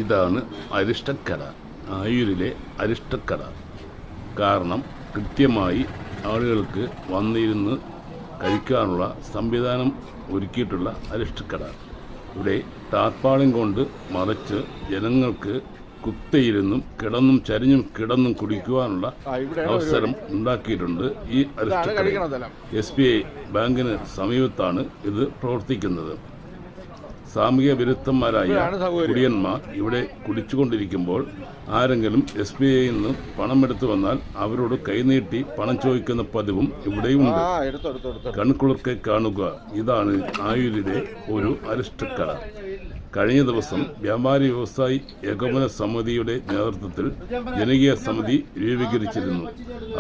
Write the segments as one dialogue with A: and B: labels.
A: ഇതാണ് അരിഷ്ടക്കട, ആയൂരിലെ അരിഷ്ടക്കട. കാരണം കൃത്യമായി ആളുകൾക്ക് വന്നിരുന്ന് കഴിക്കാനുള്ള സംവിധാനം ഒരുക്കിയിട്ടുള്ള അരിഷ്ടക്കട. ഇവിടെ ടാർപ്പാളിൻ കൊണ്ട് മറച്ച് ജനങ്ങൾക്ക് കുത്തയിരുന്നും കിടന്നും ചരിഞ്ഞും കിടന്നും കുടിക്കുവാനുള്ള അവസരം ഉണ്ടാക്കിയിട്ടുണ്ട്. ഈ അരിഷ്ടക്കട SBI ബാങ്കിന് സമീപത്താണ് ഇത് പ്രവർത്തിക്കുന്നത്. സാമൂഹ്യ വിരുദ്ധന്മാരായ കുടിയന്മാർ ഇവിടെ കുടിച്ചുകൊണ്ടിരിക്കുമ്പോൾ ആരെങ്കിലും SBIയിൽ നിന്ന് പണമെടുത്തു വന്നാൽ അവരോട് കൈനീട്ടി പണം ചോദിക്കുന്ന പതിവും ഇവിടെയുണ്ട്. കൺകുളിർക്കെ കാണുക, ഇതാണ് ആയൂരിലെ ഒരു അരിഷ്ടക്കട. കഴിഞ്ഞ ദിവസം വ്യാപാരി വ്യവസായി ഏകോപന സമിതിയുടെ നേതൃത്വത്തിൽ ജനകീയ സമിതി രൂപീകരിച്ചിരുന്നു.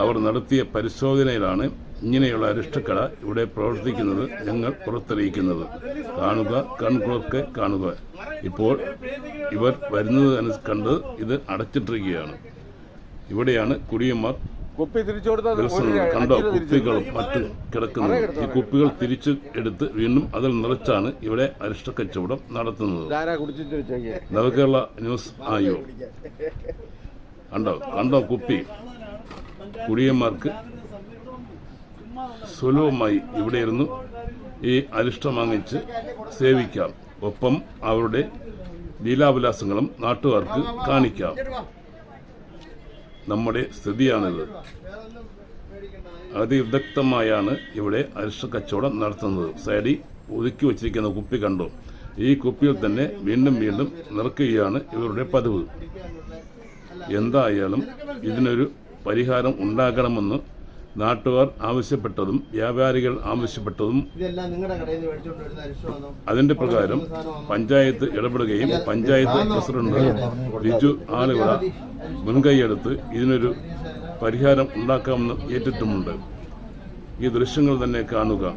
A: അവർ നടത്തിയ പരിശോധനയിലാണ് ഇങ്ങനെയുള്ള അരിഷ്ടക്കട ഇവിടെ പ്രവർത്തിക്കുന്നത് ഞങ്ങൾ പുറത്തറിയിക്കുന്നത്. കാണുക, കൺകുളിർക്കെ കാണുക. ഇപ്പോൾ ഇവർ വരുന്നത് കണ്ട് ഇത് അടച്ചിട്ടിരിക്കുകയാണ്. ഇവിടെയാണ് കുടിയന്മാർ കണ്ടോ കുപ്പികളും മറ്റും കിടക്കുന്നത്. ഈ കുപ്പികൾ തിരിച്ചു എടുത്ത് വീണ്ടും അതിൽ നിറച്ചാണ് ഇവിടെ അരിഷ്ടക്കച്ചവടം നടത്തുന്നത്. നവകേരള ന്യൂസ് ആയോ കണ്ടോ കുപ്പി. കുടിയന്മാർക്ക് സുലഭമായി ഇവിടെ ഇരുന്ന് ഈ അരിഷ്ടം വാങ്ങിച്ച് സേവിക്കാം. ഒപ്പം അവരുടെ ലീലാവിലാസങ്ങളും നാട്ടുകാർക്ക് കാണിക്കാം. നമ്മുടെ സ്ഥിതിയാണിത്. അതിവിദഗ്ധമായാണ് ഇവിടെ അരിഷ്ട കച്ചവടം നടത്തുന്നത്. സൈഡിൽ ഒതുക്കി വച്ചിരിക്കുന്ന കുപ്പി കണ്ടോ, ഈ കുപ്പിയിൽ തന്നെ വീണ്ടും വീണ്ടും നിറയ്ക്കുകയാണ് ഇവരുടെ പതിവ്. എന്തായാലും ഇതിനൊരു പരിഹാരം ഉണ്ടാകണമെന്ന് നാട്ടുകാർ ആവശ്യപ്പെട്ടതും വ്യാപാരികൾ ആവശ്യപ്പെട്ടതും അതിന്റെ പ്രകാരം പഞ്ചായത്ത് ഇടപെടുകയും പഞ്ചായത്ത് പ്രസിഡന്റ് ലിജു ആലുവ മുൻകൈയെടുത്ത് ഇതിനൊരു പരിഹാരം ഉണ്ടാക്കാമെന്ന് ഏറ്റിട്ടുമുണ്ട്. ഈ ദൃശ്യങ്ങൾ തന്നെ കാണുക.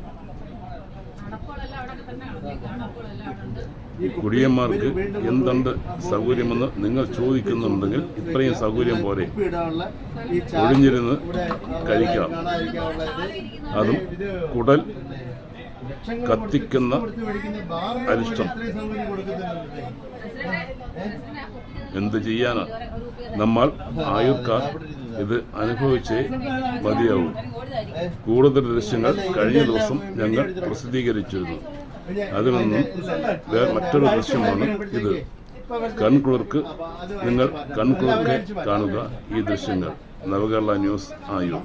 A: കുടിയന്മാർക്ക് എന്തുണ്ട് സൗകര്യമെന്ന് നിങ്ങൾ ചോദിക്കുന്നുണ്ടെങ്കിൽ ഇത്രയും സൗകര്യം പോലെ ഒഴിഞ്ഞിരുന്ന് കഴിക്കാം. അതും കുടൽ കത്തിക്കുന്ന അരിഷ്ടം. എന്ത് ചെയ്യാനാ, നമ്മൾ ആയുർക്കാർ ഇത് അനുഭവിച്ചേ മതിയാവും. കൂടുതൽ ദൃശ്യങ്ങൾ കഴിഞ്ഞ ദിവസം ഞങ്ങൾ പ്രസിദ്ധീകരിച്ചിരുന്നു. അതിൽ നിന്നും മറ്റൊരു ദൃശ്യമാണ് ഇത്. നിങ്ങൾ കൺകുളിർക്കെ കാണുക ഈ ദൃശ്യങ്ങൾ. നവകേരള ന്യൂസ് ആയൂർ.